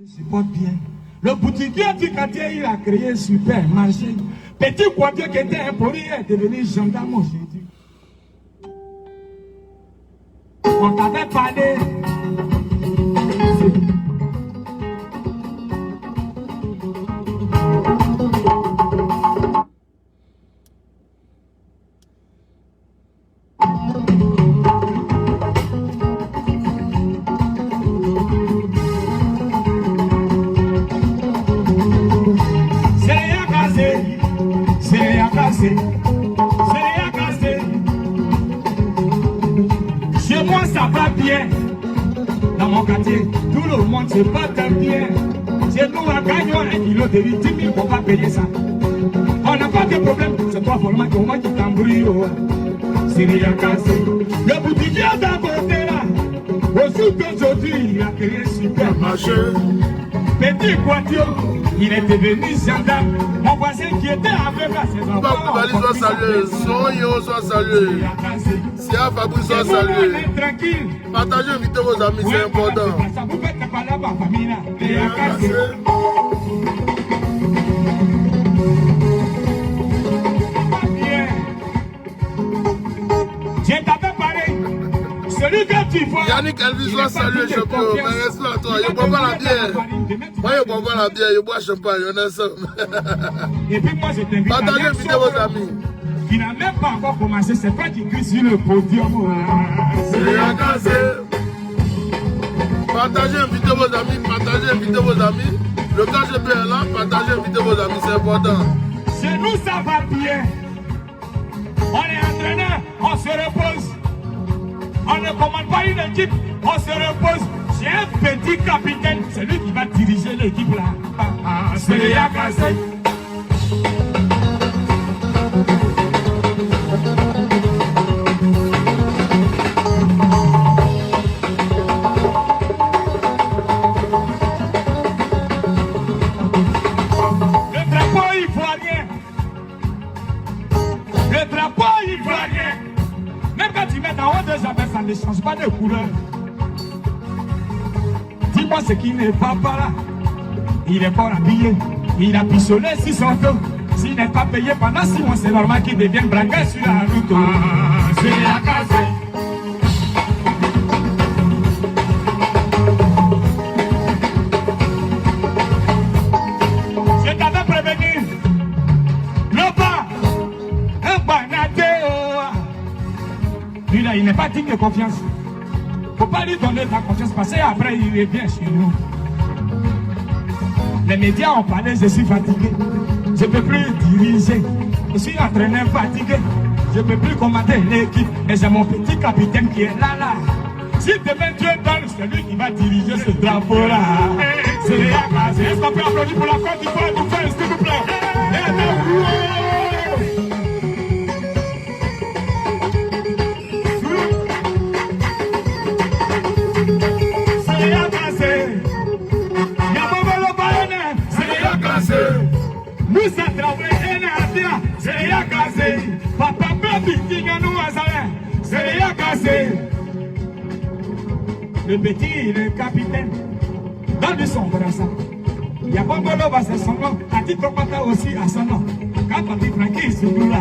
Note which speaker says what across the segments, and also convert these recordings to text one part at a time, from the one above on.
Speaker 1: supporte bien. Le boutiquier du quartier, il a créé un supermarché. Petit quartier qui était impoli est devenu gendarme aujourd'hui. On t'avait parlé. Chez moi ça va bien. Dans mon quartier, tout le monde se porte bien. Chez nous, on gagne 1 kilo de riz, 10 000 pour pas payer ça. On n'a pas de problème, c'est toi vraiment que moi qui t'embrouille. C'est rien cassé. Le boutiquier d'un côté là, aussi qu'aujourd'hui, il a créé un supermarché. Petit quartier, il est devenu gendarme. Mon voisin qui était avec là, ses enfants.
Speaker 2: Soit salué, Soyo soit salué. Sia Fabrice soit salué. Partagez, invitez vos amis, c'est important.
Speaker 1: Vous faites pas là-bas, famille là. J'ai tapé pareil. Celui que tu vois.
Speaker 2: Yannick Elvis soit salué, champion. Mais reste là, toi. Je bois pas la bière. Moi, je bois pas la bière, je bois champagne, on est seul.
Speaker 1: Et puis moi, je t'invite.
Speaker 2: Partagez, invitez vos amis.
Speaker 1: Qui n'a même pas encore commencé, c'est toi qui crie sur le podium.
Speaker 2: C'est rien cassé. Partagez, invitez vos amis, partagez, invitez vos amis. Le KGB est là, partagez, invitez vos amis, c'est important.
Speaker 1: Chez nous, ça va bien. On est entraîné, on se repose. On ne commande pas une équipe, on se repose. J'ai un petit capitaine, c'est lui qui va diriger l'équipe là. C'est rien cassé. Ça ne change pas de couleur. Dis-moi ce qui n'est pas là. Il est pas habillé. Il a pichonné sur son dos. S'il n'est pas payé pendant 6 mois, c'est normal qu'il devienne braqué sur la route. C'est la casse. Je t'avais prévenu. Le bas. Un banaté. Lui là, il n'est pas digne de confiance. Faut pas lui donner de la confiance parce qu'après il revient chez nous. Les médias ont parlé, je suis fatigué. Je ne peux plus diriger. Je suis entraîneur fatigué. Je ne peux plus commander l'équipe. Et j'ai mon petit capitaine qui est là. Si demain Dieu donne, c'est lui qui va diriger ce drapeau là. C'est la base. Est-ce qu'on peut applaudir pour la Côte d'Ivoire du feu, s'il vous plaît? Moussa Traoré c'est rien cassé. Papa Baby nous c'est rien cassé. Le petit, il est capitaine. Donne-lui son brassard. Yabongolo va c'est son nom. Tati Topata aussi a son nom. Quand Tati Francky c'est là,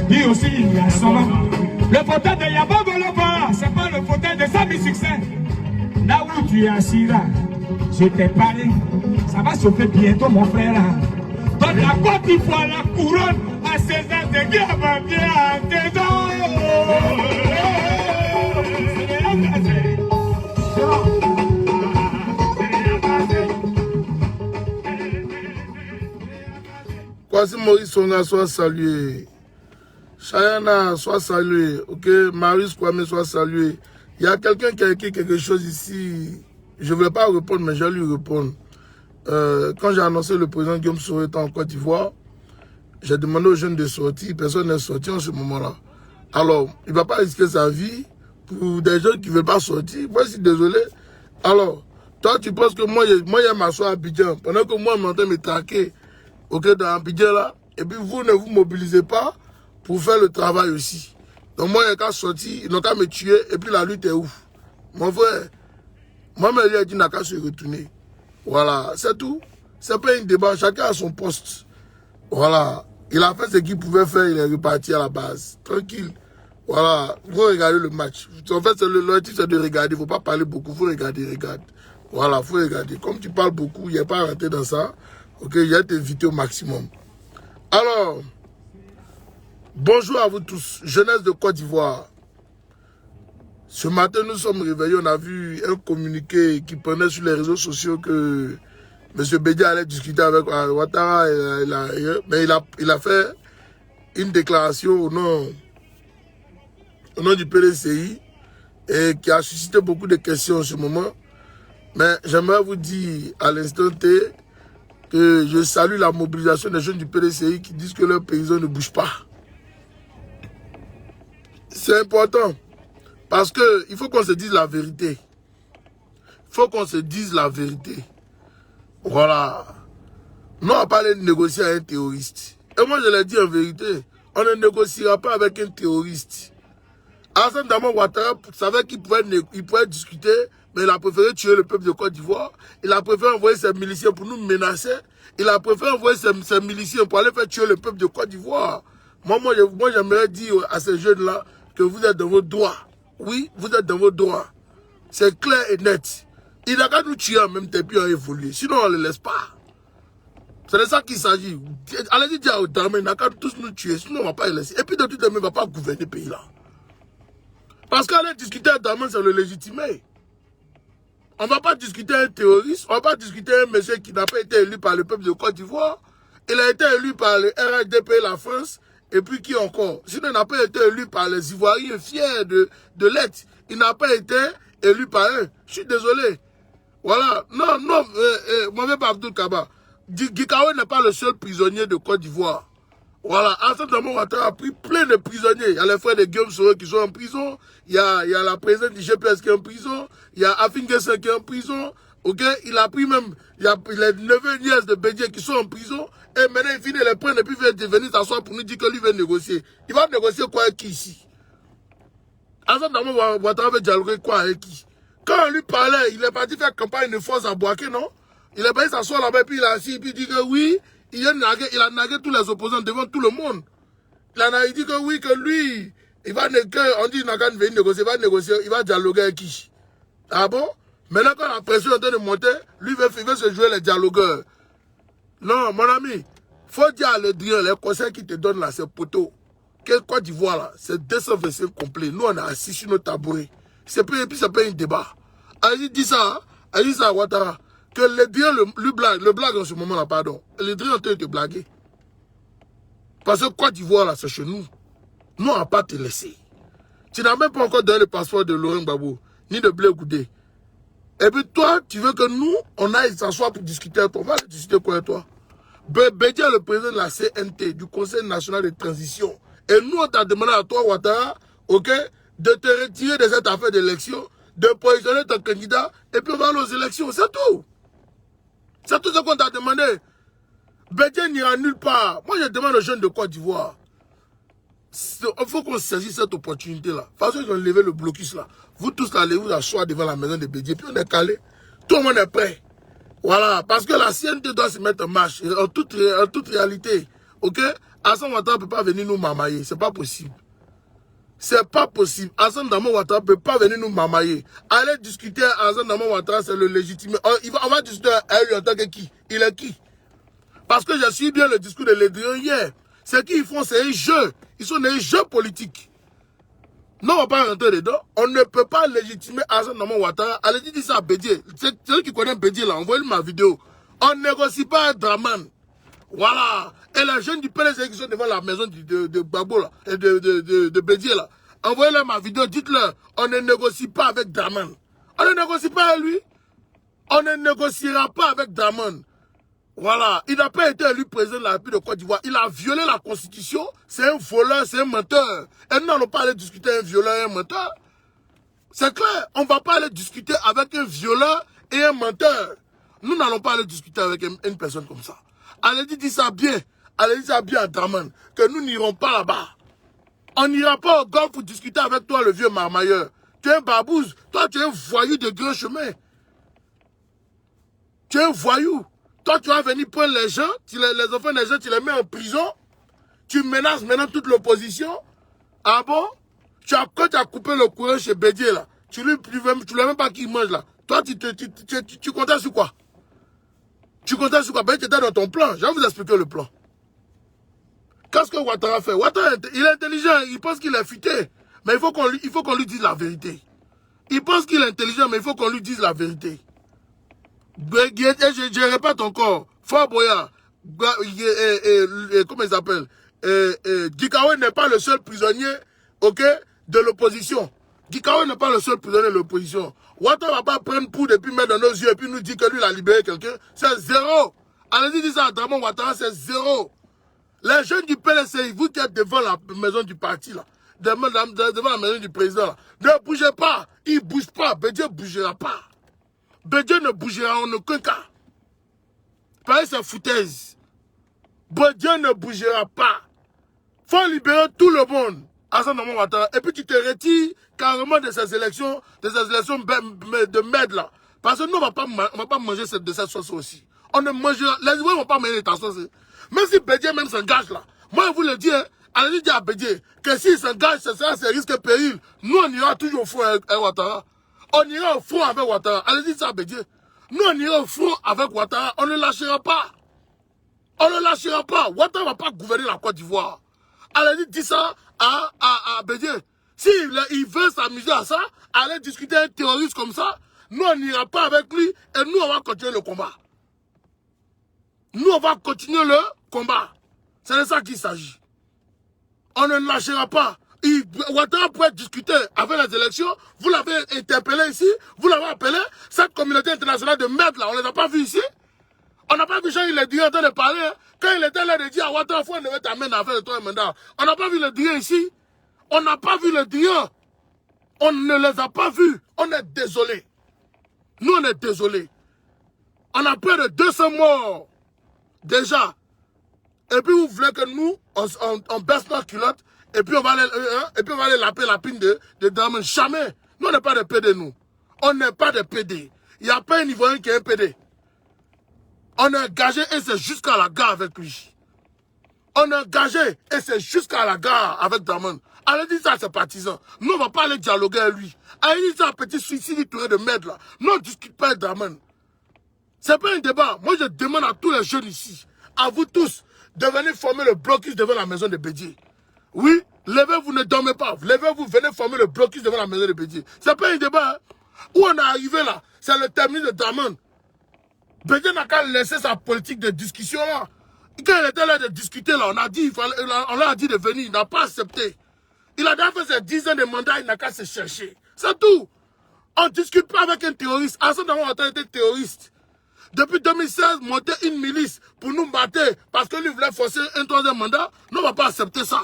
Speaker 1: lui aussi il a son nom. Le fauteuil de Yabongolo c'est pas le fauteuil de Sami Succès. Là où tu es assis là, je t'ai parlé. Ça va chauffer bientôt mon frère là. Donne la Côte d'Ivoire la couronne à César de Guerre va bien à tes
Speaker 2: Kwasi Maurice Songa soit salué. Chayana soit salué. Ok, Marius Kwame soit salué. Il y a quelqu'un qui a écrit quelque chose ici. Je ne vais pas répondre, mais je vais lui répondre. Quand j'ai annoncé le président Guillaume Soro était en Côte d'Ivoire, j'ai demandé aux jeunes de sortir, personne n'est sorti en ce moment-là. Alors, il ne va pas risquer sa vie pour des jeunes qui ne veulent pas sortir. Moi, je suis désolé. Alors, toi, tu penses que moi, je m'assois à Abidjan, pendant que moi, je suis en train de me traquer, ok, dans Abidjan là, et puis vous ne vous mobilisez pas pour faire le travail aussi. Donc moi, il n'y a qu'à sortir, ils n'ont qu'à me tuer, et puis la lutte est ouf. Mon frère, moi, je lui ai dit, il n'a qu'à se retourner. Voilà, c'est tout. C'est pas un débat, chacun a son poste. Voilà, il a fait ce qu'il pouvait faire, il est reparti à la base. Tranquille. Voilà, il faut regarder le match. En fait, l'objectif c'est de regarder, il ne faut pas parler beaucoup, il faut regarder, regarde. Voilà, il faut regarder. Comme tu parles beaucoup, il n'y a pas à rentrer dans ça. Ok, il y a t'éviter au maximum. Alors, bonjour à vous tous, jeunesse de Côte d'Ivoire. Ce matin, nous sommes réveillés, on a vu un communiqué qui prenait sur les réseaux sociaux que M. Bédia allait discuter avec Ouattara, mais il a fait une déclaration au nom du PDCI et qui a suscité beaucoup de questions en ce moment. Mais j'aimerais vous dire à l'instant T que je salue la mobilisation des jeunes du PDCI qui disent que leurs paysans ne bougent pas. C'est important parce qu'il faut qu'on se dise la vérité. Il faut qu'on se dise la vérité. Voilà. Non, on va pas aller négocier avec un terroriste. Et moi, je l'ai dit en vérité, on ne négociera pas avec un terroriste. Alassane Dramane Ouattara savait qu'il pouvait discuter, mais il a préféré tuer le peuple de Côte d'Ivoire. Il a préféré envoyer ses miliciens pour nous menacer. Il a préféré envoyer ses miliciens pour aller faire tuer le peuple de Côte d'Ivoire. Moi j'aimerais dire à ces jeunes-là que vous êtes dans vos droits. Oui, vous êtes dans vos droits. C'est clair et net. Il n'a qu'à nous tuer en même temps puis on évolue. Sinon, on ne le laisse pas. C'est de ça qu'il s'agit. Allez-y dire aux dames, il n'a qu'à tous nous tuer. Sinon, on ne va pas les laisser. Et puis, de toute façon, il ne va pas gouverner le pays là. Parce qu'aller discuter avec Dramane, c'est le légitimer. On ne va pas discuter un terroriste. On ne va pas discuter un monsieur qui n'a pas été élu par le peuple de Côte d'Ivoire. Il a été élu par le RHDP, la France. Et puis qui encore? Sinon, il n'a pas été élu par les Ivoiriens fiers de l'être. Il n'a pas été élu par eux. Je suis désolé. Voilà. Non, Mohamed Abdul Kaba. Gikawe n'est pas le seul prisonnier de Côte d'Ivoire. Voilà. Alassane Dramane Ouattara a pris plein de prisonniers. Il y a les frères de Guillaume Soro qui sont en prison. Il y a la présidente du GPS qui est en prison. Il y a Afin Guessin qui est en prison. Ok? Il a pris même, il y a les neveux nièces de Bédié qui sont en prison. Et maintenant, il finit les prendre et puis il va venir s'asseoir pour nous dire que lui va négocier. Il va négocier quoi avec qui ici? Alassane Dramane Ouattara va dialoguer quoi avec qui? Quand on lui parlait, il est parti faire campagne de force à Boaké, non? Il est parti s'asseoir là-bas et puis il a assis et puis il dit que oui, il a nagué tous les opposants devant tout le monde. Il dit que oui, que lui, il va on dit qu'il n'a qu'à venir négocier, il va dialoguer avec qui? Ah bon? Maintenant, quand la pression est en train de monter, lui, il veut se jouer les dialogueurs. Non, mon ami, faut dire à l'Adrien, les conseils qu'il te donne là, c'est poteau. Quelle Côte d'Ivoire là, c'est 225 complet. Nous, on est assis sur nos tabourets. Et puis, c'est pas un débat. Allez, dis ça, à Ouattara, que l'Adrien, le blague en ce moment là, pardon. L'Adrien est en train de te blaguer. Parce que Côte d'Ivoire là, c'est chez nous. Nous, on ne va pas te laisser. Tu n'as même pas encore donné le passeport de Laurent Gbagbo, ni de Blé Goudé. Et puis toi, tu veux que nous, on aille s'asseoir pour discuter avec toi. On va discuter quoi avec toi? Bédia est le président de la CNT, du Conseil national de transition. Et nous, on t'a demandé à toi, Ouattara, ok, de te retirer de cette affaire d'élection, de positionner ton candidat, et puis on va aller aux élections. C'est tout. C'est tout ce qu'on t'a demandé. Bédia n'ira nulle part. Moi, je demande aux jeunes de Côte d'Ivoire. Il faut qu'on saisisse cette opportunité-là. De toute façon, ils ont levé le blocus là. Vous tous là, allez vous asseoir devant la maison de Bédié. Puis on est calé. Tout le monde est prêt. Voilà. Parce que la CNT doit se mettre en marche. En toute réalité. Ok? Alassane Ouattara ne peut pas venir nous mamailler. C'est pas possible. C'est pas possible. Alassane Dramane Ouattara ne peut pas venir nous mamailler. Aller discuter à Alassane Dramane Ouattara, c'est le légitime. On va discuter à lui en tant que qui? Il est qui? Parce que j'ai suivi bien le discours de Lédrian hier. Ce qu'ils font, c'est un jeu. Ils sont des jeux politiques. Non, on ne va pas rentrer dedans. On ne peut pas légitimer Alassane Dramane Ouattara. Allez, dis ça à Bédié. C'est celui qui connaît Bédié là. Envoyez-lui ma vidéo. On ne négocie pas avec Dramane. Voilà. Et les jeunes du PLC qui sont devant la maison de Gbagbo là, et de Bédié là. Envoyez-leur ma vidéo. Dites-leur, on ne négocie pas avec Dramane. On ne négocie pas avec lui. On ne négociera pas avec Dramane. Voilà, il n'a pas été élu président de la République de Côte d'Ivoire. Il a violé la Constitution. C'est un voleur, c'est un menteur. Et nous n'allons pas aller discuter avec un violeur et un menteur. C'est clair, on ne va pas aller discuter avec un violeur et un menteur. Nous n'allons pas aller discuter avec une personne comme ça. Allez dire ça bien. Allez dire ça bien à Dramane. Que nous n'irons pas là-bas. On n'ira pas au golf pour discuter avec toi, le vieux marmailleur. Tu es un babouze. Toi, tu es un voyou de grand chemin. Tu es un voyou. Toi, tu vas venir prendre les gens, les enfants des gens, tu les mets en prison. Tu menaces maintenant toute l'opposition. Ah bon? Quand tu as coupé le courant chez Bédier, là, tu ne lui même pas qu'il mange, là. Toi, tu comptais sur quoi? Tu comptais sur quoi? Ben, tu étais dans ton plan. Je vais vous expliquer le plan. Qu'est-ce que Ouattara fait? Ouattara, il est intelligent, il pense qu'il est futé. Mais il faut qu'on lui dise la vérité. Il pense qu'il est intelligent, mais il faut qu'on lui dise la vérité. Je répète encore, Fort Boyard, comment il s'appelle? Gikawe n'est pas le seul prisonnier, ok, de l'opposition. Gikawe n'est pas le seul prisonnier de l'opposition. Ouattara ne va pas prendre pour depuis mettre dans nos yeux et puis nous dire que lui il a libéré quelqu'un. C'est zéro. Allez-y, dis ça à Draman Ouattara, c'est zéro. Les jeunes du PLC, vous qui êtes devant la maison du parti, là, devant la maison du président, là, ne bougez pas. Il ne bouge pas. Bédier ne bougera pas. Bédier ne bougera en aucun cas. Pareil, c'est foutaise. Bédier ne bougera pas. Il faut libérer tout le monde. Et puis tu te retires carrément de ces élections de merde là. Parce que nous, on ne va pas manger de cette sauce aussi. On ne mangera, les Ivoiriens ne vont pas manger de ta sauce. Même si Bédier même s'engage là. Moi, je vous le dis, hein, allez dire à Bédier que s'il s'engage, c'est risque et péril. Nous, on ira toujours au front avec Ouattara. On ira au front avec Ouattara. Allez dire ça à Bédier. Nous, on ira au front avec Ouattara. On ne lâchera pas. On ne lâchera pas. Ouattara ne va pas gouverner la Côte d'Ivoire. Allez dire ça à Bédier. S'il veut s'amuser à ça, allez discuter avec un terroriste comme ça. Nous, on n'ira pas avec lui et nous, on va continuer le combat. Nous, on va continuer le combat. C'est de ça qu'il s'agit. On ne lâchera pas. Ouattara pourrait discuter avec les élections. Vous l'avez interpellé ici. Vous l'avez appelé. Cette communauté internationale de merde là, on ne les a pas vus ici. On n'a pas vu Jean, il est en train de parler. Hein. Quand il était là de dire à Ouattara, il faut lever ta main à faire le troisième mandat. On n'a pas vu le dire ici. On n'a pas vu le dire. On ne les a pas vus. On est désolé. Nous, on est désolé. On a près de 200 morts. Déjà. Et puis vous voulez que nous, on baisse notre culotte, et puis on va aller laper la pine de Draman. Jamais. Nous, on n'est pas des PD, nous. On n'est pas des PD. Il n'y a pas un Ivoirien qui est un PD. On est engagé et c'est jusqu'à la gare avec lui. On est engagé et c'est jusqu'à la gare avec Draman. Allez dire ça à ses partisans. Nous, on ne va pas aller dialoguer avec lui. Allez dire ça à petit suicide touré de merde là. Nous, on ne discute pas avec Draman. C'est pas un débat. Moi, je demande à tous les jeunes ici, à vous tous, de venir former le blocus devant la maison de Bédier. Oui, levez-vous, ne dormez pas. Levez-vous, venez former le blocus devant la maison de Bédier. C'est pas un débat. Hein. Où on est arrivé là, c'est le terminus de Draman. Bédier n'a qu'à laisser sa politique de discussion là. Quand il était là de discuter là, on leur a dit de venir, il n'a pas accepté. Il a déjà fait ses 10 ans de mandat, il n'a qu'à se chercher. C'est tout. On ne discute pas avec un terroriste. Assane Ouattara était terroriste. Depuis 2016, monter une milice pour nous battre parce que lui voulait forcer un troisième mandat, nous, on ne va pas accepter ça.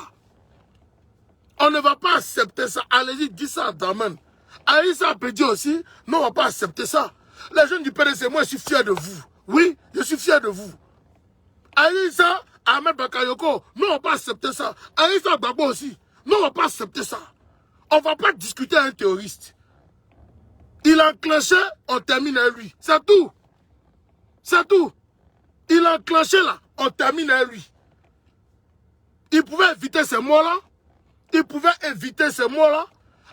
Speaker 2: On ne va pas accepter ça. Allez-y, dis ça à Draman. Allez-y, ça à Bédier aussi. Nous, on ne va pas accepter ça. Les jeunes du PDC, moi, je suis fier de vous. Oui, je suis fier de vous. Allez-y, ça à Ahmed Bakayoko. Nous, on ne va pas accepter ça. Allez-y, ça à Babo aussi. Nous, on ne va pas accepter ça. On ne va pas discuter avec un terroriste. Il a enclenché, on termine avec lui. C'est tout. C'est tout. Il a enclenché là, on termine avec lui. Il pouvait éviter ces mots-là. Il pouvait éviter ces mots-là.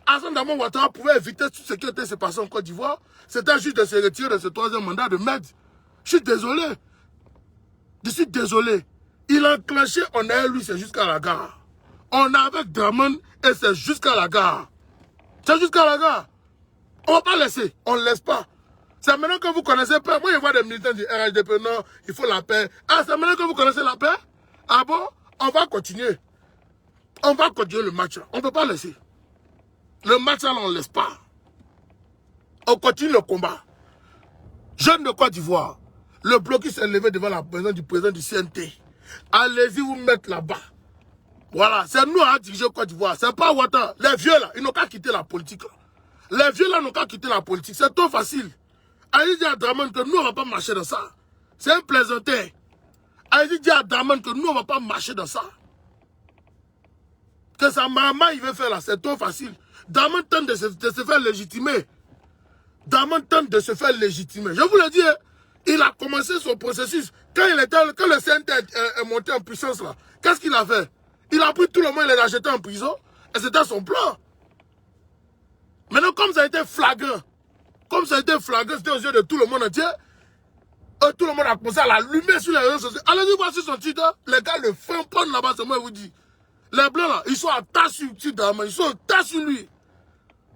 Speaker 2: Assane Ouattara pouvait éviter tout ce qui était se passé en Côte d'Ivoire. C'était juste de se retirer de ce troisième mandat de merde. Je suis désolé. Je suis désolé. Il a enclenché, on est avec lui, c'est jusqu'à la gare. On est avec Draman et c'est jusqu'à la gare. C'est jusqu'à la gare. On ne va pas laisser. On ne laisse pas. C'est maintenant que vous connaissez pas. Moi, je vois des militants du RHDP, non, il faut la paix. Ah, c'est maintenant que vous connaissez la paix? Ah bon? On va continuer. On va continuer le match. On ne peut pas laisser. Le match, là, on ne laisse pas. On continue le combat. Jeunes de Côte d'Ivoire, le blocus s'est levé devant la maison du président du CNT. Allez-y vous mettre là-bas. Voilà, c'est nous à diriger Côte d'Ivoire. C'est pas Ouattara. Les vieux, là, ils n'ont qu'à quitter la politique. Là. Les vieux, là, n'ont qu'à quitter la politique. C'est trop facile. Allez-y dire à Draman que nous, on ne va pas marcher dans ça. C'est un plaisantin. Allez-y dire à Draman que nous, on ne va pas marcher dans ça. Que sa maman, il veut faire là, c'est trop facile. Draman tente de se faire légitimer. Draman tente de se faire légitimer. Je vous le dis, hein, Il a commencé son processus. Quand le CNT est monté en puissance, là, qu'est-ce qu'il a fait? Il a pris tout le monde, il l'a jeté en prison. Et c'était son plan. Maintenant, comme ça a été flagrant, c'était aux yeux de tout le monde entier, tout le monde a commencé à l'allumer sur les réseaux sociaux. Allez-y voir sur son Twitter, les gars le font prendre là-bas, c'est moi qui vous dis. Les blancs là, ils sont à tas sur Daman, ils sont à tas sur lui.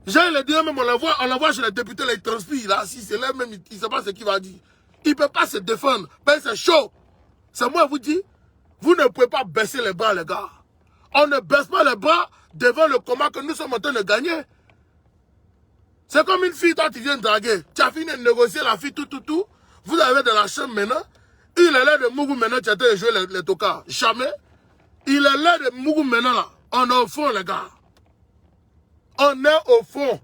Speaker 2: J'ai le dire même, on l'envoie chez les députés, là, il transpire, là, si c'est là même, il ne sait pas ce qu'il va dire. Il ne peut pas se défendre, ben c'est chaud. C'est moi qui vous dis, vous ne pouvez pas baisser les bras, les gars. On ne baisse pas les bras devant le combat que nous sommes en train de gagner. C'est comme une fille, toi tu viens de draguer. Tu as fini de négocier la fille, tout. Vous avez de la chambre maintenant. Il est là de Mougou maintenant, tu as été jouer les tocards. Jamais. Il est là de Mougou maintenant là. On est au fond, les gars. On est au fond.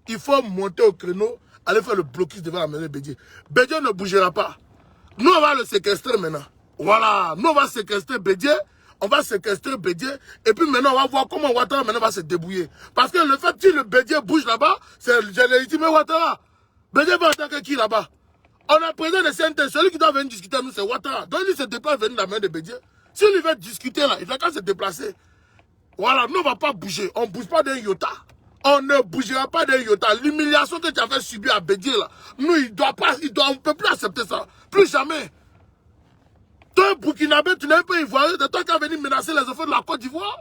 Speaker 2: Il faut monter au créneau, aller faire le blocus devant la maison de Bédié. Bédié ne bougera pas. Nous, on va le séquestrer maintenant. Voilà. Nous, on va séquestrer Bédié. On va séquestrer Bédié. Et puis maintenant, on va voir comment Ouattara maintenant va se débrouiller. Parce que le fait que le Bédié bouge là-bas, c'est légitime Ouattara. Bédié va attaquer qui là-bas? On a président de CNT. Celui qui doit venir discuter avec nous, c'est Ouattara. Donc il se déplace venir dans la main de Bédié. S'il lui veut discuter là, il va qu'à se déplacer. Voilà, nous, on ne va pas bouger. On ne bouge pas d'un iota. On ne bougera pas d'un iota. L'humiliation que tu as fait subir à Bédié là, nous, on ne peut plus accepter ça. Plus jamais. Toi, Burkinabé, tu n'es pas ivoirien, c'est toi qui as venu menacer les enfants de la Côte d'Ivoire.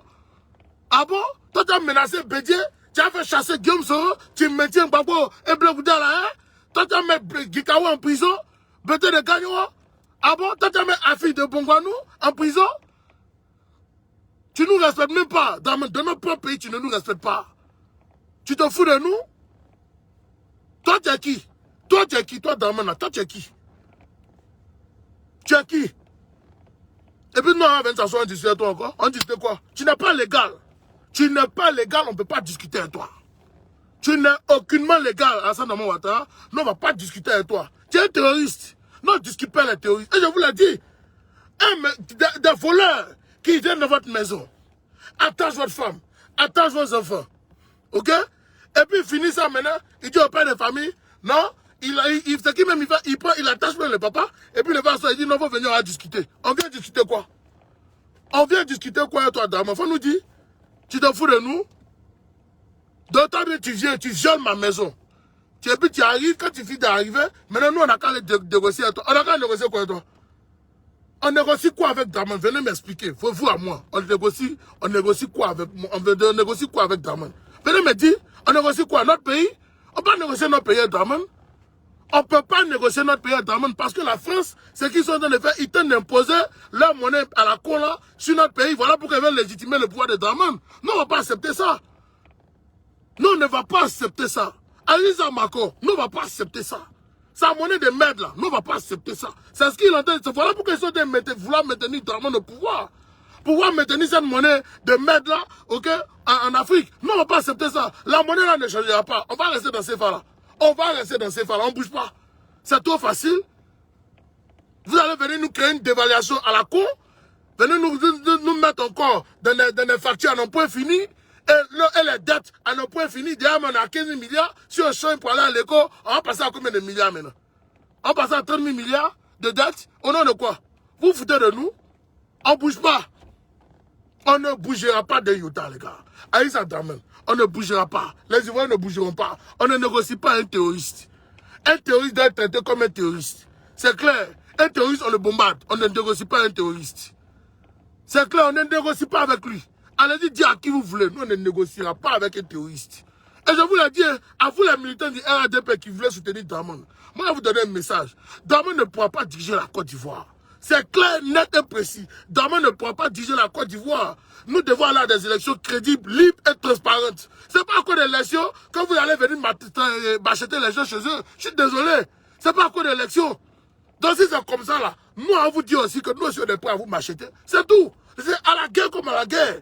Speaker 2: Ah bon? Toi, tu as menacé Bédié, tu as fait chasser Guillaume Soro, tu maintiens Babo et Bleugoudala, hein? Toi, tu as mis Gikawa en prison, Bété de Gagnoua. Ah bon? Toi, tu as mis Afi de Bongwanou en prison. Tu ne nous respectes même pas. Dans notre propre pays, tu ne nous respectes pas. Tu te fous de nous? Toi, tu es qui? Toi, tu es qui? Toi, Damana, toi, tu es qui? Tu es qui? Et puis nous, on va s'asseoir, on discute avec toi encore. On discute quoi? Tu n'es pas légal. Tu n'es pas légal, on ne peut pas discuter avec toi. Tu n'es aucunement légal, Alassane Ouattara. Nous, on ne va pas discuter avec toi. Tu es un terroriste. Non, on ne discute pas les terroristes. Et je vous l'ai dit, des voleurs qui viennent dans votre maison, attachent votre femme, attachent vos enfants. Ok? Et puis, finit ça maintenant, il dit au père de famille, non, c'est qui même il attache même le papa, et puis le père il dit non, il faut venir à discuter. On vient discuter quoi? On vient discuter quoi avec toi, dame? Faut nous dire, tu te fous de nous? D'autant que tu viens, tu violes ma maison. Et puis tu arrives, quand tu finis d'arriver, maintenant nous on a qu'à aller négocier avec toi. On a qu'à négocier quoi avec toi? On négocie quoi avec Daman? Venez m'expliquer, vous à moi. On négocie quoi avec moi? On négocie quoi avec Daman? Venez me dire, on négocie quoi? Notre pays? On peut pas négocier notre pays avec Daman. On ne peut pas négocier notre pays avec Daman parce que la France, ce qu'ils sont en train de faire, ils tentent d'imposer leur monnaie à la con là sur notre pays. Voilà pourquoi ils veulent légitimer le pouvoir de Daman. Nous, on ne va pas accepter ça. Nous, on ne va pas accepter ça. Alisa Mako, nous, on ne va pas accepter ça. Sa monnaie de merde là, nous, on ne va pas accepter ça. C'est ce qu'ils entendent. Voilà pourquoi ils sont en train de vouloir maintenir Daman au pouvoir. Pouvoir maintenir cette monnaie de merde là, ok, en Afrique. Nous, on ne va pas accepter ça. La monnaie là ne changera pas. On va rester dans ces phares là. On va rester dans ces phares là. On ne bouge pas. C'est trop facile. Vous allez venir nous créer une dévaluation à la con. Venez nous mettre encore dans des factures à nos points finis. Et les dettes à nos points finis. Déjà, on a 15 milliards. Si on change pour aller à l'école, on va passer à combien de milliards maintenant? On va passer à 30 000 milliards de dettes. Au nom de quoi? Vous foutez de nous? On ne bouge pas. On ne bougera pas de Utah, les gars. Aïssa Daman, on ne bougera pas. Les Ivoiriens ne bougeront pas. On ne négocie pas un terroriste. Un terroriste doit être traité comme un terroriste. C'est clair. Un terroriste, on le bombarde. On ne négocie pas un terroriste. C'est clair, on ne négocie pas avec lui. Allez-y dire à qui vous voulez. Nous, on ne négociera pas avec un terroriste. Et je vous l'ai dit, à vous les militants du RADP qui voulaient soutenir Daman, moi, je vais vous donner un message. Daman ne pourra pas diriger la Côte d'Ivoire. C'est clair, net et précis. Daman ne pourra pas diriger la Côte d'Ivoire. Nous devons aller à des élections crédibles, libres et transparentes. C'est pas à cause des élections que vous allez venir m'acheter les gens chez eux. Je suis désolé. C'est pas à cause des élections. Donc si c'est comme ça là, nous on vous dit aussi que nous aussi on est prêts à vous m'acheter. C'est tout. C'est à la guerre comme à la guerre.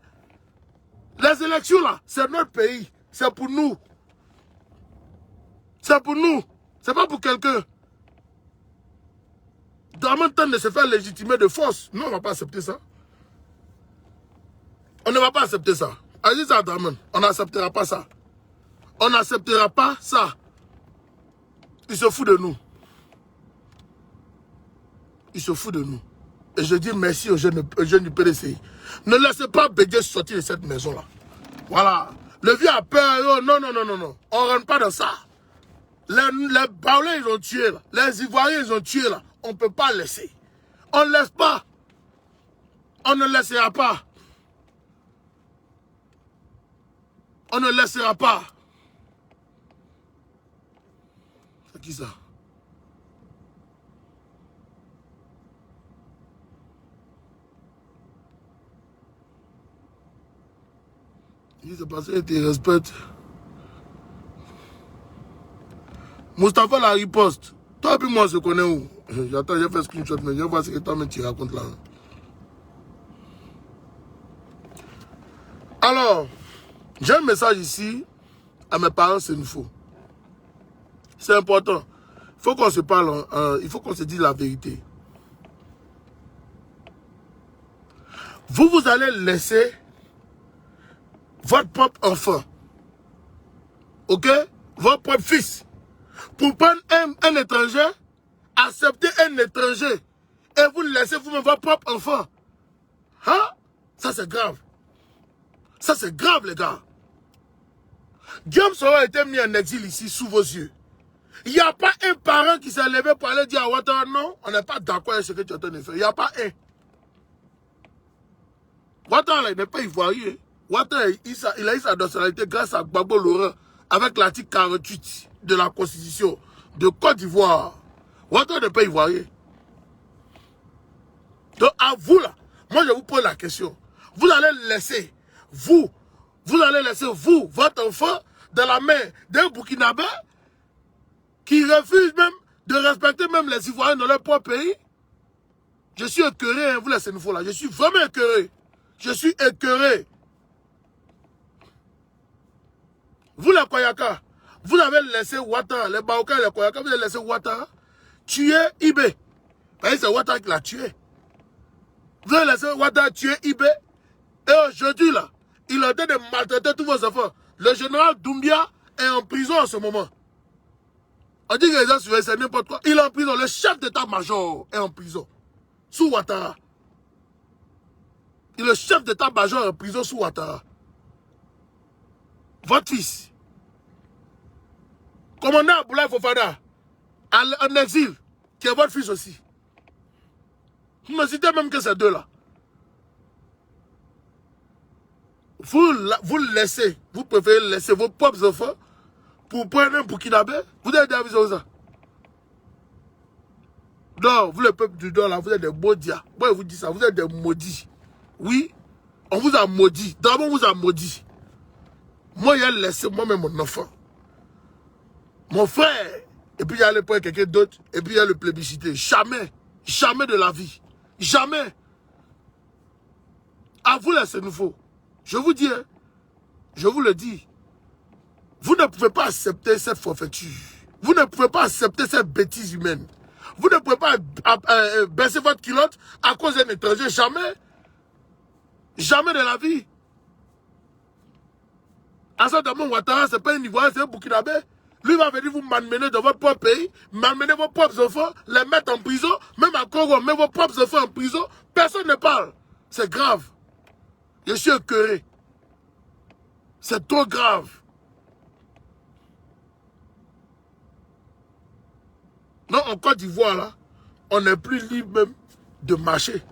Speaker 2: Les élections là, c'est notre pays. C'est pour nous. C'est pour nous. C'est pas pour quelqu'un. Daman tente de se faire légitimer de force. Nous, on ne va pas accepter ça. On ne va pas accepter ça. Allez ça, Daman. On n'acceptera pas ça. On n'acceptera pas ça. Il se fout de nous. il se fout de nous. Et je dis merci aux jeunes du PDCI. Ne laissez pas Bédié sortir de cette maison-là. Voilà. Le vieux a peur. Oh, non, non, non, non, non. On ne rentre pas dans ça. Les Baoulés, ils ont tué là. Les Ivoiriens, ils ont tué là. On ne peut pas laisser. On ne laisse pas. On ne laissera pas. On ne laissera pas. C'est qui ça? Il s'est passé, il te respecte. Mustapha la riposte. Toi et moi, on se connaît où? J'attends, j'ai fait screenshot, mais je vais voir ce que toi tu racontes là. Alors, j'ai un message ici à mes parents, c'est une faux. C'est important. Il faut qu'on se parle, il faut qu'on se dise la vérité. Vous allez laisser votre propre enfant, ok, votre propre fils, pour prendre un étranger, accepter un étranger, et vous laissez vous-même votre propre enfant. Hein? Ça c'est grave. Ça c'est grave les gars. Guillaume Soro a été mis en exil ici sous vos yeux. Il n'y a pas un parent qui s'est levé pour aller dire à Ouattara non, on n'est pas d'accord avec ce que tu es en train de faire. Il n'y a pas un. Ouattara il n'est pas ivoirien. Ouattara il a eu sa nationalité grâce à Gbagbo Laurent avec l'article 48 de la Constitution de Côte d'Ivoire. Ouattara n'est pas ivoirien. Donc à vous là, moi je vous pose la question. Vous allez laisser, votre enfant dans la main d'un Burkinabé qui refuse même de respecter même les Ivoiriens dans leur propre pays. Je suis écœuré, hein, vous laissez une fois là. Je suis vraiment écœuré. Je suis écœuré. Vous les Koyaka, vous avez laissé Ouattara, les Baoka et les Koyaka, vous avez laissé Ouattara tuer Ibé. C'est Ouattara qui l'a tué. Vous avez laissé Ouattara tuer Ibé. Et aujourd'hui là, il a train de maltraiter tous vos enfants. Le général Doumbia est en prison en ce moment. On dit que les gens c'est n'importe quoi. Il est en prison. Le chef d'état-major est en prison. Sous Ouattara. Le chef d'état-major est en prison sous Ouattara. Votre fils. Commandant Aboulaye Fofana. En exil. Qui est votre fils aussi. Vous me citez même que ces deux-là. Vous laissez. Vous préférez laisser vos propres enfants pour prendre un Burkinabé. Vous avez déjà vu ça? Non, vous le peuple du Nord là, vous êtes des maudits. Moi je vous dis ça, vous êtes des maudits. Oui, on vous a maudit. D'abord on vous a maudit. Moi j'ai laissé moi-même mon enfant. Mon frère. Et puis il y a le point quelqu'un d'autre. Et puis il y a le plébiscité. Jamais. Jamais de la vie. Jamais. À vous là c'est nouveau. Je vous dis, hein, je vous le dis. Vous ne pouvez pas accepter cette forfaiture. Vous ne pouvez pas accepter cette bêtise humaine. Vous ne pouvez pas baisser votre culotte à cause d'un étranger. Jamais. Jamais de la vie. Assadamon Ouattara, ce n'est pas un Ivoirien, c'est un Burkinabé. Lui va venir vous malmener dans votre propre pays, malmener vos propres enfants, les mettre en prison, même à Congo, mettre vos propres enfants en prison. Personne ne parle. C'est grave. Je suis écœuré. C'est trop grave. Non, en Côte d'Ivoire, là, on n'est plus libre même de marcher.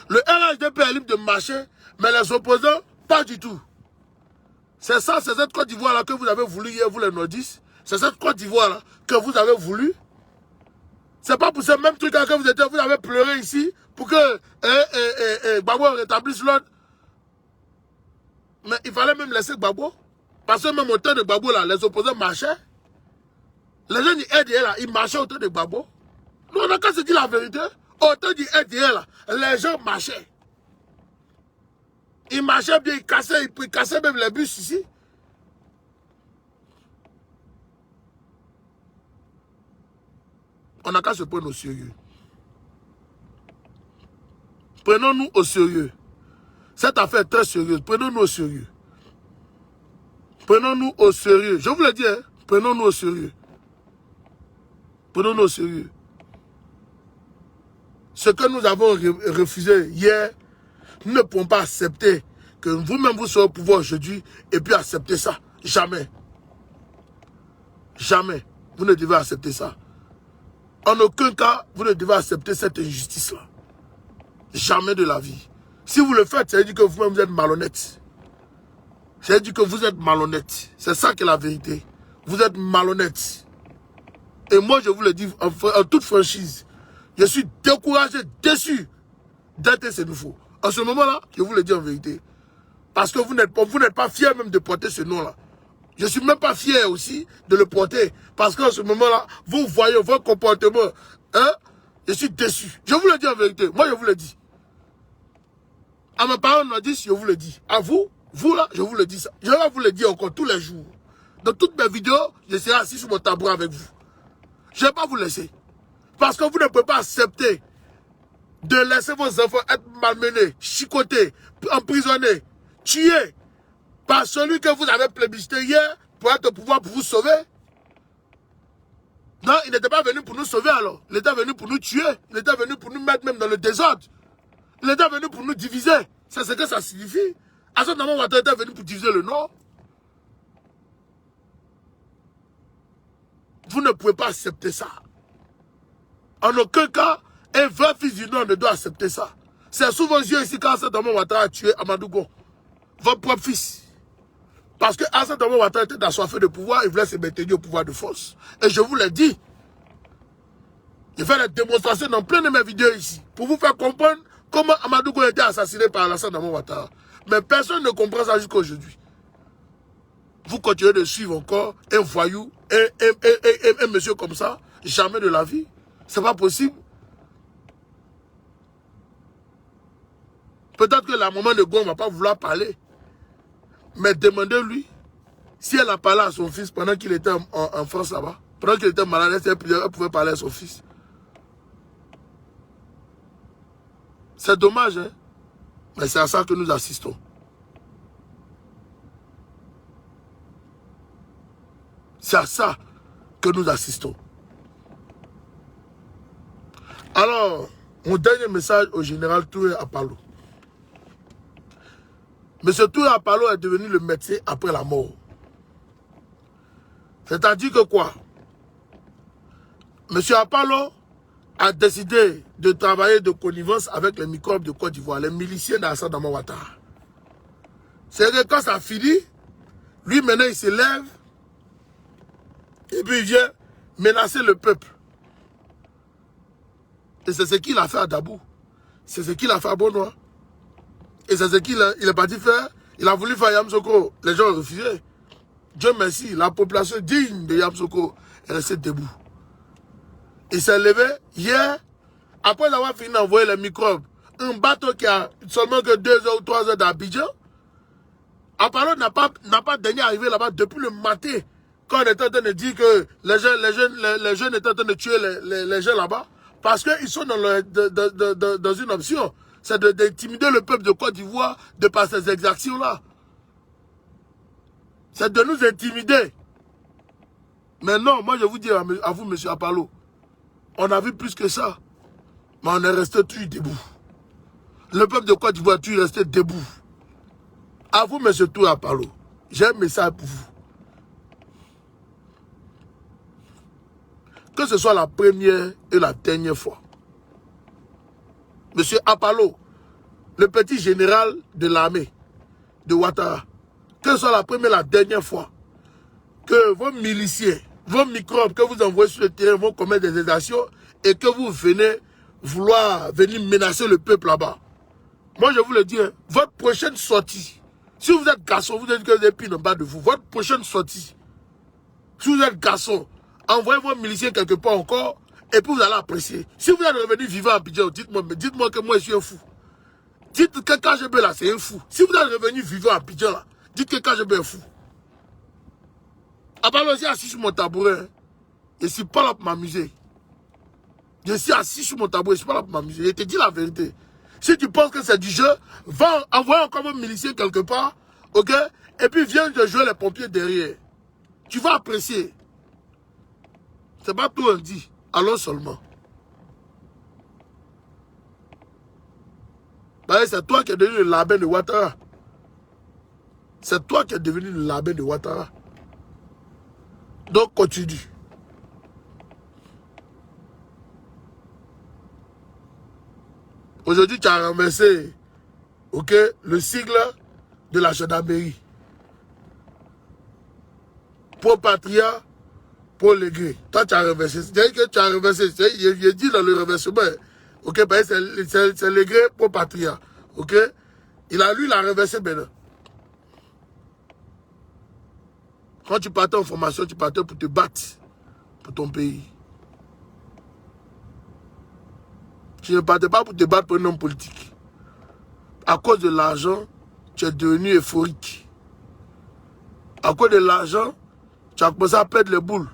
Speaker 2: Le RHDP est libre de marcher, mais les opposants, pas du tout. C'est ça, c'est cette Côte d'Ivoire-là que vous avez voulu hier, vous les nordistes. C'est cette Côte d'Ivoire-là que vous avez voulu. C'est pas pour ce même truc que vous avez pleuré ici, pour que Gbagbo rétablisse l'ordre. Mais il fallait même laisser Gbagbo. Parce que même au temps de Gbagbo, là, les opposants marchaient. Les gens du RDR, là, ils marchaient au temps de Gbagbo. Nous, on n'a qu'à se dire la vérité. Au temps du RDR, là, les gens marchaient. Ils marchaient bien, ils cassaient même les bus ici. On n'a qu'à se prendre au sérieux. Prenons-nous au sérieux. Cette affaire est très sérieuse. Prenons-nous au sérieux. Prenons-nous au sérieux. Je vous le dis, hein, prenons-nous au sérieux. Prenons-nous au sérieux. ce que nous avons refusé hier, nous ne pouvons pas accepter que vous-même vous soyez au pouvoir aujourd'hui et puis accepter ça. Jamais. Jamais. Vous ne devez accepter ça. En aucun cas, vous ne devez accepter cette injustice-là. Jamais de la vie. Si vous le faites, ça veut dire que vous-même vous êtes malhonnête. Ça veut dire que vous êtes malhonnête. C'est ça qui est la vérité. Vous êtes malhonnête. Et moi, je vous le dis en toute franchise, je suis découragé, déçu d'être ce nouveau. En ce moment-là, je vous le dis en vérité. Parce que vous n'êtes pas fier même de porter ce nom-là. Je ne suis même pas fier aussi de le porter. Parce qu'en ce moment-là, vous voyez votre comportement. Hein? Je suis déçu. Je vous le dis en vérité. Moi, je vous le dis. À mes parents, on a dit, je vous le dis. À vous, vous là, je vous le dis ça. Je vais vous le dire encore tous les jours. Dans toutes mes vidéos, je serai assis sur mon tabouret avec vous. Je ne vais pas vous laisser. Parce que vous ne pouvez pas accepter de laisser vos enfants être malmenés, chicotés, emprisonnés, tués par celui que vous avez plébiscité hier pour être au pouvoir pour vous sauver. Non, il n'était pas venu pour nous sauver alors. Il était venu pour nous tuer. Il était venu pour nous mettre même dans le désordre. Il était venu pour nous diviser. C'est ce que ça signifie. Assane Dramane Ouattara était venu pour diviser le Nord. Vous ne pouvez pas accepter ça. En aucun cas, un vrai fils du Nord ne doit accepter ça. C'est sous vos yeux ici qu'Assane Dramane Ouattara a tué Amadou Go, votre propre fils. Parce que Assane Dramane Ouattara était assoiffé de pouvoir, il voulait se maintenir au pouvoir de force. Et je vous l'ai dit. Je fais des démonstrations dans plein de mes vidéos ici, pour vous faire comprendre comment Amadou Go a été assassiné par Assane Dramane Ouattara. Mais personne ne comprend ça jusqu'à aujourd'hui. Vous continuez de suivre encore un voyou, un monsieur comme ça, jamais de la vie. C'est pas possible. Peut-être que la maman de Go ne va pas vouloir parler. Mais demandez-lui si elle a parlé à son fils pendant qu'il était en France là-bas. Pendant qu'il était malade, elle pouvait parler à son fils. C'est dommage, hein? Mais c'est à ça que nous assistons. C'est à ça que nous assistons. Alors, mon dernier message au général Touré Apalo. Monsieur Touré Apalo est devenu le médecin après la mort. C'est-à-dire que quoi? Monsieur Apalo a décidé de travailler de connivence avec les microbes de Côte d'Ivoire, les miliciens d'Assane Dramane Ouattara. C'est que quand ça finit, lui maintenant il se lève et puis il vient menacer le peuple. Et c'est ce qu'il a fait à Dabou. C'est ce qu'il a fait à Bonois. Et c'est ce qu'il est parti faire. Il a voulu faire Yamsoko. Les gens ont refusé. Dieu merci, la population digne de Yamsoko est restée debout. Il s'est levé hier, après avoir fini d'envoyer les microbes, un bateau qui a seulement que 2 heures ou 3 heures d'Abidjan. Apalo n'a pas daigné arriver là-bas depuis le matin, quand on était en train de dire que les jeunes étaient en train de tuer les gens là-bas, parce qu'ils sont dans une option, c'est d'intimider le peuple de Côte d'Ivoire de par ces exactions-là. C'est de nous intimider. Mais non, moi je vous dis à vous, monsieur Apalo, on a vu plus que ça. Mais on est resté toujours debout. Le peuple de Côte d'Ivoire est resté debout. À vous, monsieur Touré Apalo, j'ai un message pour vous. Que ce soit la première et la dernière fois. Monsieur Apalo, le petit général de l'armée de Ouattara, que ce soit la première et la dernière fois que vos miliciens, vos microbes que vous envoyez sur le terrain vont commettre des exactions et que vous venez venir menacer le peuple là-bas. Moi, je vous le dis, hein, votre prochaine sortie, si vous êtes garçon, vous êtes que des pines en bas de vous, votre prochaine sortie, si vous êtes garçon, envoyez vos miliciens quelque part encore et puis vous allez apprécier. Si vous êtes revenu vivant à Abidjan, dites-moi que moi je suis un fou. Dites que KGB là, c'est un fou. Si vous êtes revenu vivant à Abidjan là, dites que KGB est fou. Apalo, je suis assis sur mon tabouret. Hein. Je ne suis pas là pour m'amuser. Je suis assis sur mon tabouret, je ne suis pas là pour m'amuser. Je te dis la vérité. Si tu penses que c'est du jeu, va envoyer encore un milicien quelque part, ok? Et puis viens de jouer les pompiers derrière. Tu vas apprécier. C'est pas tout on dit. Allons seulement. Bah, c'est toi qui es devenu le larbin de Ouattara. C'est toi qui es devenu le larbin de Ouattara. Donc, continue. Aujourd'hui, tu as renversé, ok, le sigle de la gendarmerie. Pour Patria, pour Légré. Toi, tu as renversé. C'est-à-dire que tu as renversé. Il dit dans le renversement, ok, ben c'est Légré pour Patria. Ok? Il a renversé maintenant. Quand tu partais en formation, tu partais pour te battre pour ton pays. Tu ne partais pas pour te battre pour un homme politique. À cause de l'argent, tu es devenu euphorique. À cause de l'argent, tu as commencé à perdre les boules.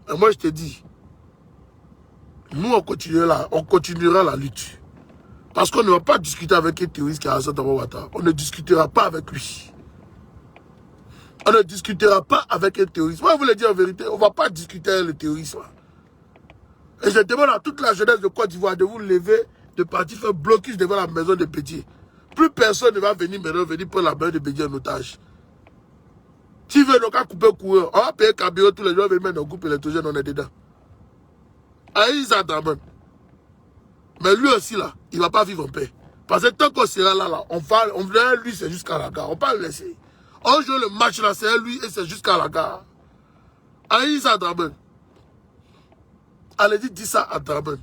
Speaker 2: Et moi, je te dis, nous, on continuera la lutte. Parce qu'on ne va pas discuter avec un terroriste qui a Alassane Dramane Ouattara. On ne discutera pas avec lui. On ne discutera pas avec un terroriste. Moi, je vous le dis en vérité, on ne va pas discuter avec le terrorisme. Et je demande à toute la jeunesse de Côte d'Ivoire de vous lever, de partir faire blocus devant la maison de Bédié. Plus personne ne va venir maintenant prendre la maison de Bédié en otage. Si veut donc couper le courant, on va payer Kabiro, tous les gens venir mettre dans le groupe électrogène, on est dedans. Aïssa Dramane. Mais lui aussi là, il ne va pas vivre en paix. Parce que tant qu'on sera là, on vient lui, c'est jusqu'à la gare. On ne va pas le laisser. On joue le match là, c'est lui et c'est jusqu'à la gare. Aïssa Dramane. Allez, dis ça à Dramane.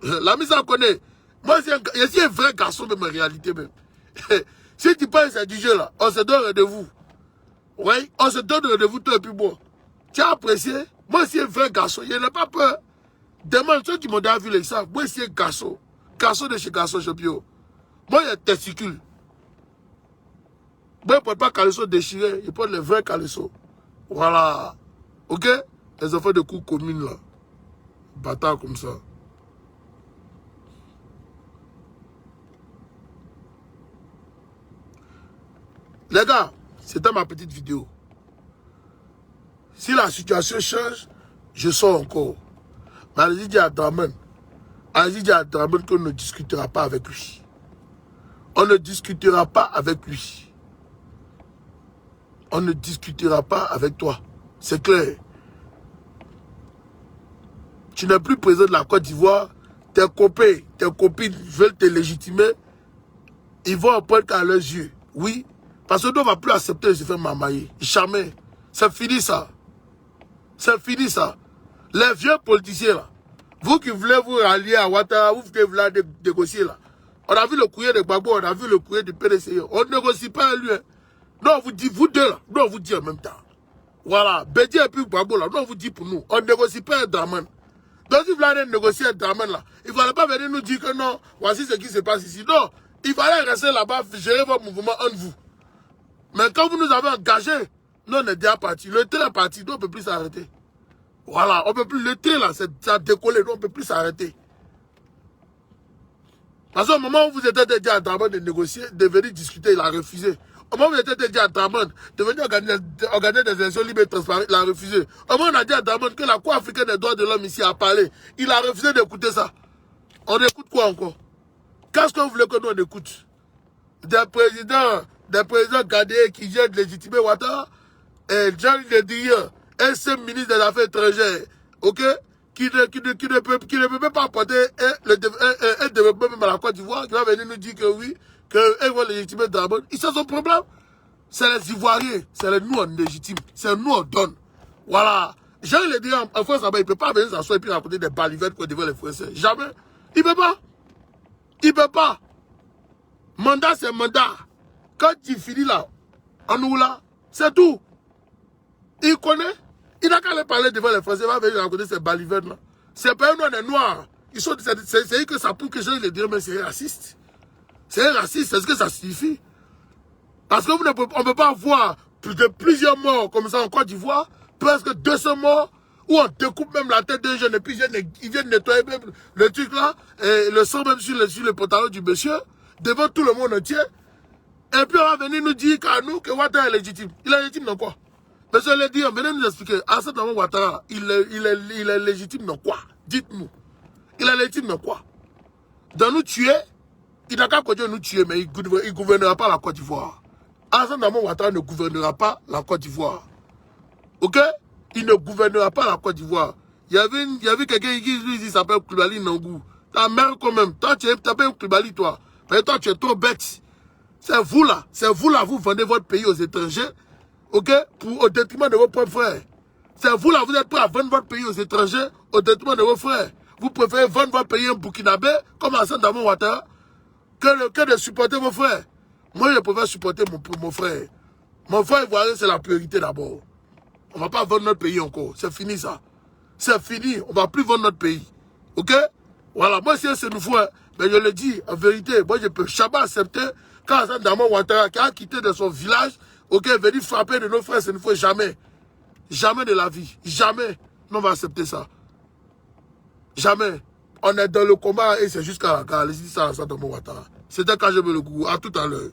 Speaker 2: La mise en connaît. Moi, je suis un vrai garçon, même en réalité même. Si tu penses à du jeu là, on se donne rendez-vous. Oui, on se donne rendez-vous toi et puis moi. Tu as apprécié? Moi, je suis un vrai garçon. Il n'a pas peur. Demande ceux qui m'ont déjà vu les sacs. Moi, je suis un garçon. Garçon de chez Garçon Champion. Moi, il y a testicules. Moi, je ne porte pas caleçon déchiré. Il porte les vrais caleçons. Voilà. Ok? Les enfants de coups communes là. Bâtards comme ça. Les gars, c'était ma petite vidéo. Si la situation change, je sors encore. Mais allez-y dire à Dramane. Allez-y dire à Dramane qu'on ne discutera pas avec lui. On ne discutera pas avec lui. On ne discutera pas avec toi. C'est clair. Tu n'es plus président de la Côte d'Ivoire. Tes copains, tes copines veulent te légitimer. Ils vont en prendre qu'à leurs yeux. Oui. Parce que nous, on ne va plus accepter de se faire mamailler. Jamais. C'est fini ça. C'est fini ça. Les vieux politiciens là. Vous qui voulez vous rallier à Ouattara, vous qui voulez négocier là. On a vu le courrier de Gbagbo, on a vu le courrier du PDC. On ne négocie pas avec lui. Hein. Non, on vous dit, vous deux là. Non, on vous dit en même temps. Voilà. Bédié et puis Gbagbo là. Non, on vous dit pour nous. On ne négocie pas avec Dramane. Donc si vous voulez négocier avec Dramane là, il ne fallait pas venir nous dire que non, voici ce qui se passe ici. Non, il fallait rester là-bas, gérer votre mouvement entre vous. Mais quand vous nous avez engagés, nous on est déjà partis. Le train est parti, nous on ne peut plus s'arrêter. Voilà, on ne peut plus, le train là, ça a décollé, nous on ne peut plus s'arrêter. Parce qu'au moment où vous étiez déjà à Dramane de négocier, de venir discuter, il a refusé. Au moment où vous étiez déjà à Dramane de venir organiser des élections libres et transparentes, il a refusé. Au moment où on a dit à Dramane que la Cour africaine des droits de l'homme ici a parlé, il a refusé d'écouter ça. On écoute quoi encore? Qu'est-ce que vous voulez que nous on écoute? Des présidents gardés qui viennent légitimer Ouattara, et Jean Le Drian, un seul ministre des Affaires étrangères, ok, qui ne peut même pas apporter un développement même à la Côte d'Ivoire, qui va venir nous dire que oui, qu'ils vont légitimer Dramane. C'est son problème. C'est les Ivoiriens, c'est les nous on légitime, c'est nous on donne. Voilà. Jean Le Drian, en France, il ne peut pas venir s'asseoir et puis raconter des balivettes pour devant les Français. Jamais. Il ne peut pas. Il ne peut pas. Mandat, c'est mandat. Quand il finit là, en nous là, c'est tout. Il connaît. Il n'a qu'à aller parler devant les Français. Il va venir raconter ces balivernes là. C'est pas un noir, des noirs. C'est que ça prouve que je le dire, mais c'est raciste. C'est raciste, c'est ce que ça signifie. Parce qu'on ne peut pas avoir plusieurs morts comme ça en Côte d'Ivoire, presque 200 morts, où on découpe même la tête d'un jeune et puis ils viennent nettoyer même le truc là, et le sang même sur le pantalon du monsieur, devant tout le monde entier. Et puis on va venir nous dire qu'à nous que Ouattara est légitime. Il est légitime dans quoi? Monsieur le dit, venez nous expliquer. Alassane Dramane Ouattara, il est légitime dans quoi? Dites-nous. Il est légitime, mais quoi? De nous tuer, il n'a qu'à continuer de nous tuer, mais il ne gouvernera pas la Côte d'Ivoire. Alassane Dramane Ouattara ne gouvernera pas la Côte d'Ivoire. Ok? Il ne gouvernera pas la Côte d'Ivoire. Il y avait quelqu'un qui s'appelle Koulibaly Nangou. Ta mère quand même. Toi, tu es un Koulibaly, toi. Mais toi, tu es trop bête. C'est vous là, vous vendez votre pays aux étrangers, ok, au détriment de vos propres frères. C'est vous là, vous êtes prêts à vendre votre pays aux étrangers au détriment de vos frères. Vous préférez vendre votre pays à un Burkinabé, comme Alassane Dramane Ouattara, que de supporter vos frères. Moi, je préfère supporter mon frère. Mon frère ivoirien, c'est la priorité d'abord. On ne va pas vendre notre pays encore. C'est fini ça. C'est fini. On ne va plus vendre notre pays. Ok? Voilà. Moi, si c'est nouveau, mais je le dis, en vérité, moi, je ne peux jamais accepter quand Alassane Dramane Ouattara, qui a quitté de son village, ok, venir frapper de nos frères, c'est une fois jamais. Jamais de la vie. Jamais. On va accepter ça. Jamais. On est dans le combat et c'est jusqu'à la gare. C'est ça, Alassane Dramane Ouattara. C'était quand je veux le goût. À tout à l'heure.